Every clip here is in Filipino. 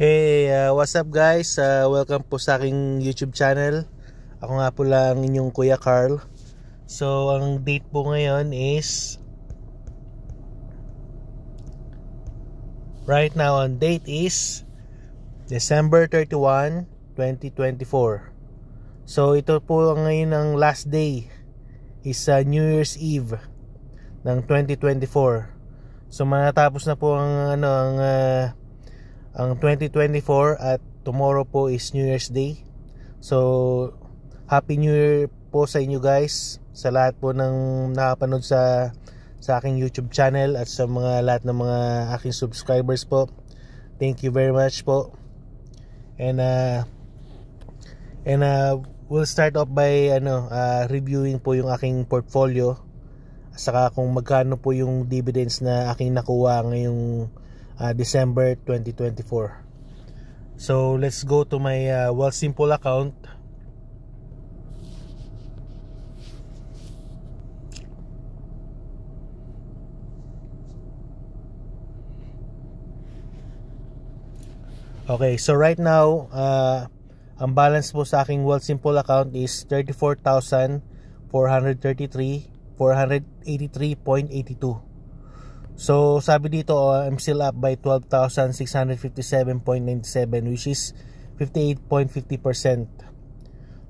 Hey, what's up guys? Welcome po sa aking YouTube channel. Ako nga po lang inyong Kuya Carl. So, ang date po ngayon is right now, ang date is December 31, 2024. So, ito po ngayon ang last day is New Year's Eve ng 2024. So, manatapos na po ang 2024 at tomorrow po is New Year's Day. So, Happy New Year po sa inyo guys, sa lahat po ng nakapanood sa aking YouTube channel at sa lahat ng mga aking subscribers po. Thank you very much po. And we'll start off by reviewing po yung aking portfolio, saka kung magkano po yung dividends na aking nakuha ngayong December 2024. So let's go to my Wealthsimple account. Okay, so right now ang balance po sa aking Wealthsimple account is 34,483,483.82. So sabi dito, I'm still up by 12,657.97, which is 58.50%.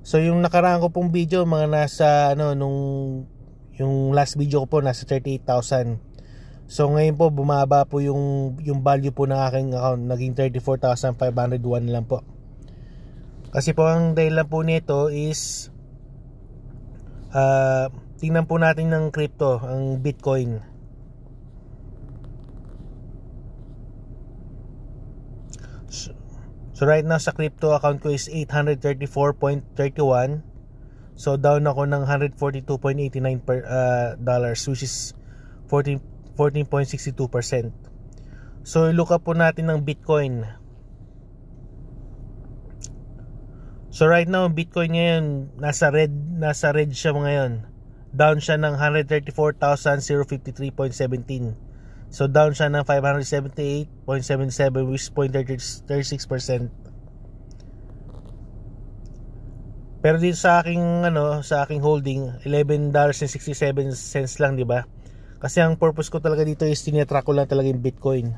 So yung nakaraan ko pong video, mga nasa yung last video ko po nasa 38,000. So ngayon po bumaba po yung value po ng aking account, naging 34,501 lang po. Kasi po ang dahilan po nito is tingnan po natin ng crypto, ang Bitcoin. So right now sa crypto account ko is 834.31. So down ako ng 142.89 dollars, which is 14.62%. So look up po natin ng Bitcoin. So right now Bitcoin ngayon nasa red siya ngayon. Down siya ng 134,053.17. So down siya ng 578.77, which is 0.36%. Pero dito sa aking holding, $11.67 lang, di ba? Kasi ang purpose ko talaga dito is tinatrack ko lang talaga yung Bitcoin.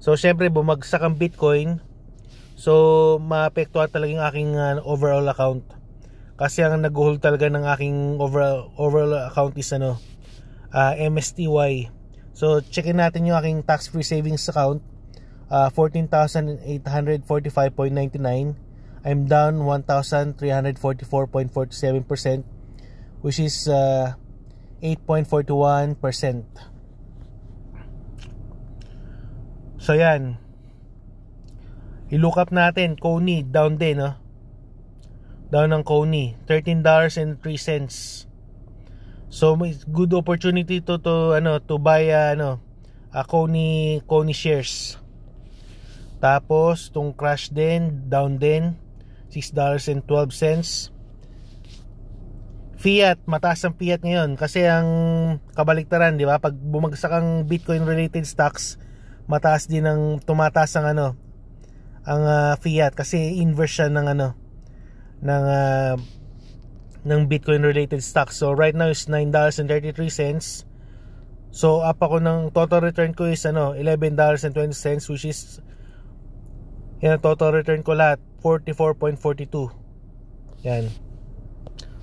So syempre bumagsak ang Bitcoin, so maapektuhan talaga yung aking overall account. Kasi ang nag-hold talaga ng aking overall account is MSTY. So checkin natin yung aking tax-free savings account, 14,845.99. I'm down 1,344.47%, which is 8.41%. So yan, i-look up natin Coney, down din, no? Down ng Coney, $13.03. So good opportunity to buy Coney shares. Tapos tong crash din, down din, $6.12. Fiat, mataas ang fiat ngayon kasi ang kabaliktaran, di ba? Pag bumagsak ang Bitcoin related stocks, tumataas ang fiat kasi inverse siya ng Bitcoin related stocks. So right now is $9.33. So up ako ng total return ko is $11.20, which is total return ko lahat 44.42. Yan.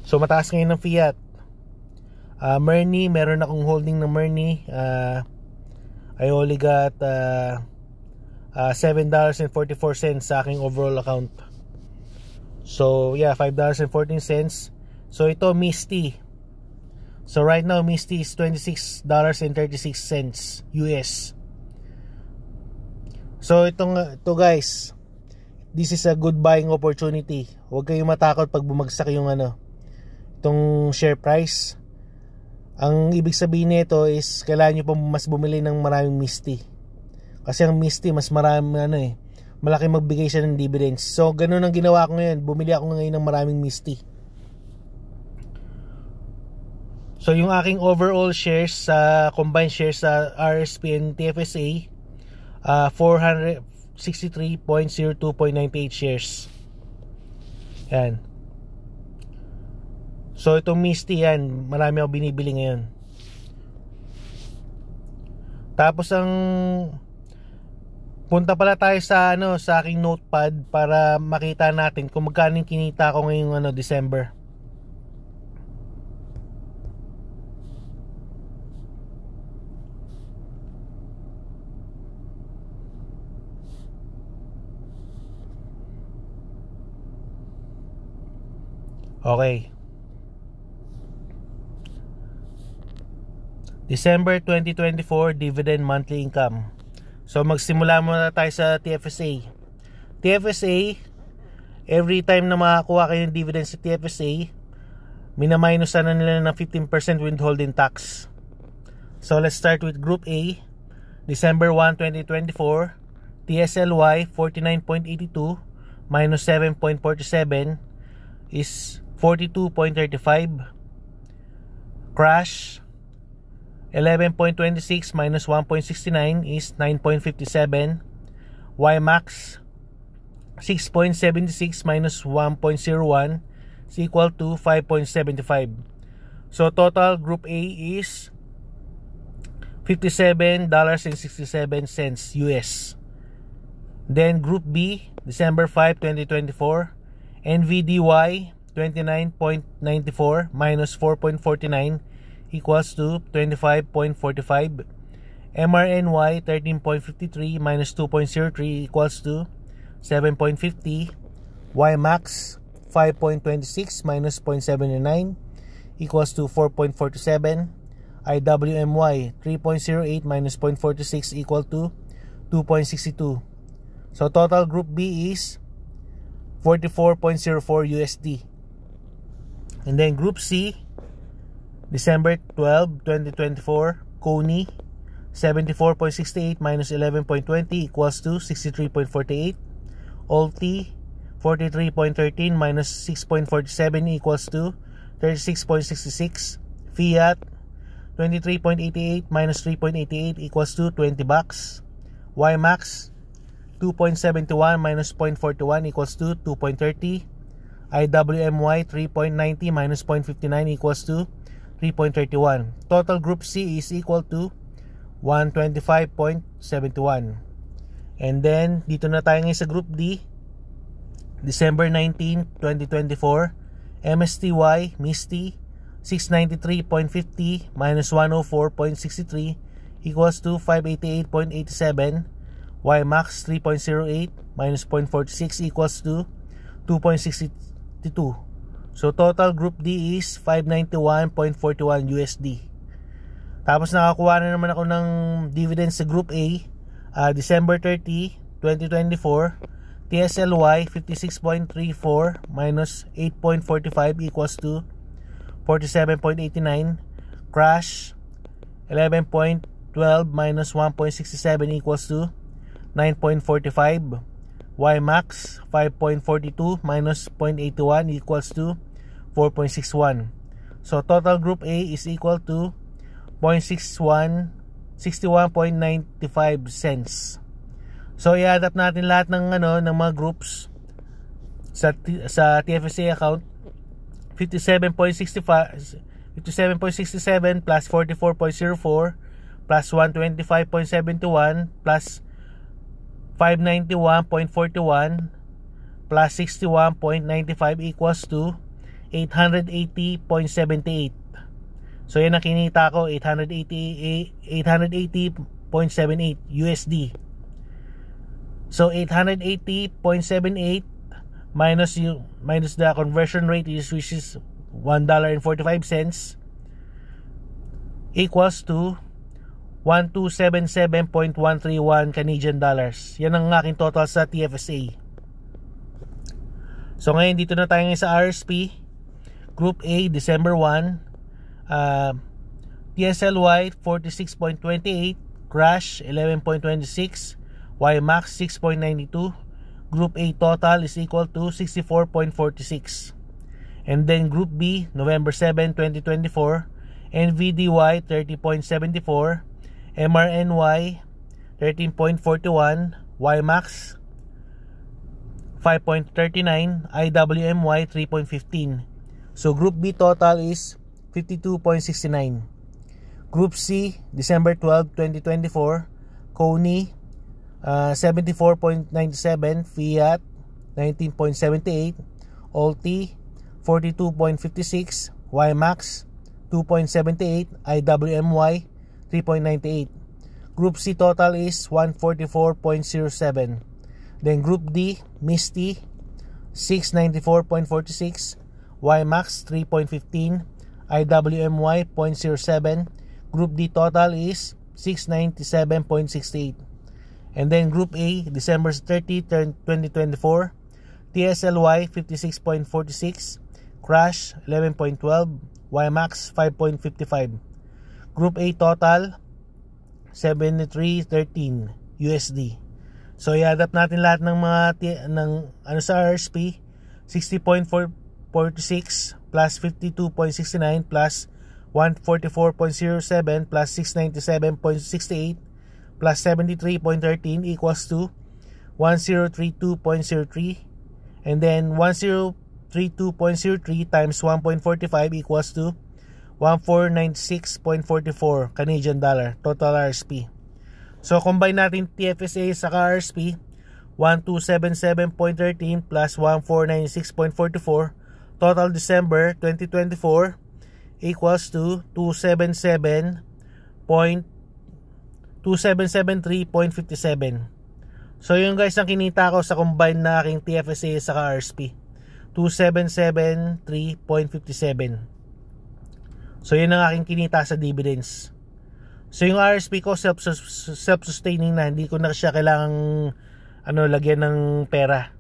So mataas ngayon ng fiat. Merni, meron akong holding ng Merni. I only got $7.44 sa aking overall account. So yeah, $5.14. So ito Misty. So right now Misty is $26.36 US. So ito guys, this is a good buying opportunity. Huwag kayong matakot pag bumagsak yung itong share price. Ang ibig sabihin nito is kailangan nyo pa mas bumili ng maraming Misty. Kasi ang Misty mas marami malaki magbigay siya ng dividends. So ganun ang ginawa ko ngayon. Bumili ako ngayon ng maraming Misty. So yung aking overall shares sa combined shares sa RSP and TFSA, 63.02.98 shares. Yan. So itong Misty yan, marami ako binibili ngayon. Tapos ang punta pala tayo sa sa aking notepad para makita natin kung magkano kinita ko ngayong December. Okay. December 2024 dividend monthly income. So magsimula muna tayo sa TFSA. TFSA, every time na makakuha kayo ng dividend sa TFSA, minaminusan na nila ng 15% withholding tax. So let's start with Group A. December 1, 2024, TSLY 49.82 minus 7.47 is 42.35. Crash 11.26 minus 1.69 is 9.57. YMAX 6.76 minus 1.01 is equal to 5.75. So total Group A is $57.67 US. Then Group B, December 5, 2024, NVDY 29.94 minus 4.49 equals to 25.45. MRNY 13.53 minus 2.03 equals to 7.50. YMAX 5.26 minus 0.79 equals to 4.47. IWMY 3.08 minus 0.46 equal to 2.62. So total Group B is 44.04 USD. And then Group C, December 12, 2024, Coney 74.68 minus 11.20 equals to 63.48. Ulti 43.13 minus 6.47 equals to 36.66. Fiat 23.88 minus 3.88 equals to 20 bucks. YMAX 2.71 minus 0.41 equals to 2.30. IWMY 3.90 minus 0.59 equals to 3.31. Total Group C is equal to 125.71. And then dito na tayo ngayon sa Group D. December 19, 2024, MSTY Misty 693.50 minus 104.63 equals to 588.87. YMAX 3.08 minus 0.46 equals to 2.62. So total Group D is 591.41 USD. Tapos nakakuha na naman ako ng dividends sa Group A. December 30, 2024, TSLY 56.34 minus 8.45 equals to 47.89. Crash 11.12 minus 1.67 equals to 9.45. YMAX 5.42 minus 0.81 equals to 4.61. So total Group A is equal to 61.95 cents. So i-add up natin lahat ng ng mga groups sa TFSA account. 57.67 plus 44.04 plus 125.71 plus 591.41 plus 61.95 equals to 880.78. So yan ang kinita ko, 880.78 USD. So 880.78 minus the conversion rate which is $1.45 equals to 1277.131 Canadian dollars. Yan ang aking total sa TFSA. So ngayon dito na tayo sa RSP. Group A, December 1, TSLY 46.28, Crash 11.26, YMAX 6.92. Group A total is equal to 64.46. And then Group B, November 7, 2024, NVDY 30.74, MRNY 13.41, YMAX 5.39, IWMY 3.15. So Group B total is 52.69. Group C, December 12, 2024, Kony 74.97, Fiat 19.78, Alti 42.56, YMAX 2.78, IWMY 3.98. Group C total is 144.07. Then Group D, Misty 694.46, YMAX 3.15, IWMY 0.07. Group D total is 697.68. And then Group A, December 30, 2024, TSLY 56.46, Crash 11.12, YMAX 5.55. Group A total 73.13 USD. So i-adapt natin lahat ng mga sa RSP, 60.46 plus 52.69 plus 144.07 plus 697.68 plus 73.13 equals to 1032.03, and then 1032.03 times 1.45 equals to 1496.44 Canadian dollar total RSP. So combine natin TFSA sa RSP, 1277.13 plus 1496.44 total December 2024 equals to 2773.57. So yun guys ang kinita ko sa combine na aking TFSA sa RSP, 2773.57. So yun ang aking kinita sa dividends. So yung RSP ko self-sustaining na, hindi ko na siya kailangang lagyan ng pera.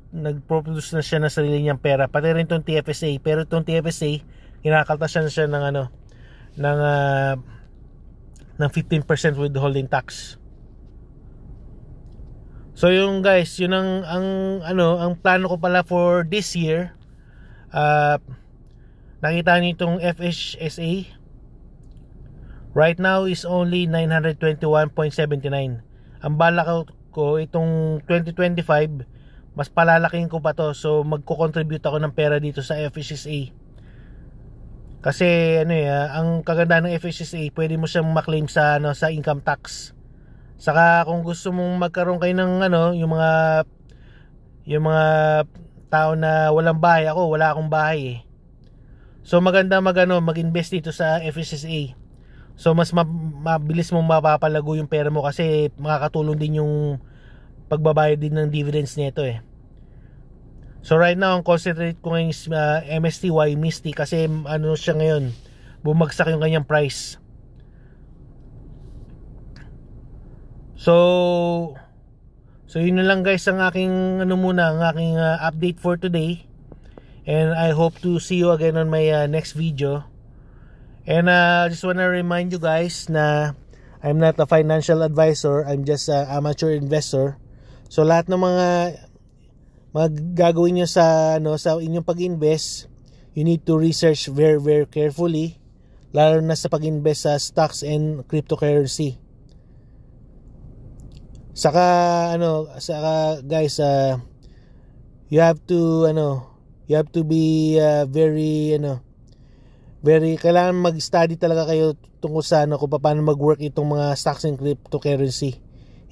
Nag-produce na siya ng sarili niyang pera, pati rin itong TFSA. Pero itong TFSA kinakaltasan siya ng ng 15% withholding tax. So yung guys, yun ang plano ko pala for this year. Nakita niyo itong FHSA right now is only 921.79. Ang balak ko itong 2025, mas palalaking ko pa to. So magko-contribute ako ng pera dito sa FHSA. Kasi ang kaganda ng FHSA, pwede mo siyang maklaim sa sa income tax. Saka kung gusto mong magkaroon kayo ng yung mga tao na walang bahay, ako wala akong bahay So maganda mag-invest dito sa FHSA. So mas mabilis mong mapapalago yung pera mo kasi makakatulong din yung pagbabayad din ng dividends nito So right now ang concentrate ko ngayon is MSTY Misty kasi siya ngayon, bumagsak yung kanyang price. So yun na lang guys ang aking ang aking update for today. And I hope to see you again on my next video. And I just want to remind you guys na I'm not a financial advisor. I'm just an amateur investor. So lahat ng mga gagawin nyo sa inyong pag-invest, you need to research very very carefully, lalo na sa pag-invest sa stocks and cryptocurrency. Saka guys, you have to be very kailangan mag-study talaga kayo tungkol sa kung paano mag-work itong mga stocks and cryptocurrency.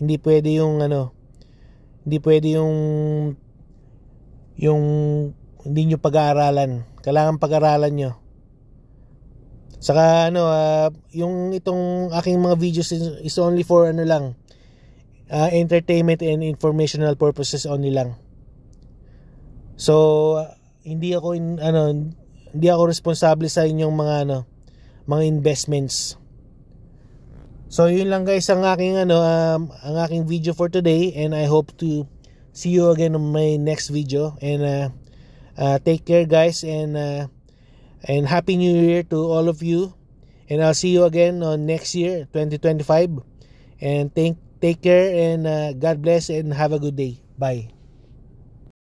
Hindi pwede yung hindi nyo pag-aaralan. Kailangan pag-aaralan nyo. Saka yung itong aking mga videos is only for entertainment and informational purposes only lang. So hindi ako responsable sa inyong mga investments. So yun lang guys ang aking ang aking video for today, and I hope to see you again on my next video, and take care guys, and happy new year to all of you, and I'll see you again on next year 2025, and take care, and God bless and have a good day. Bye.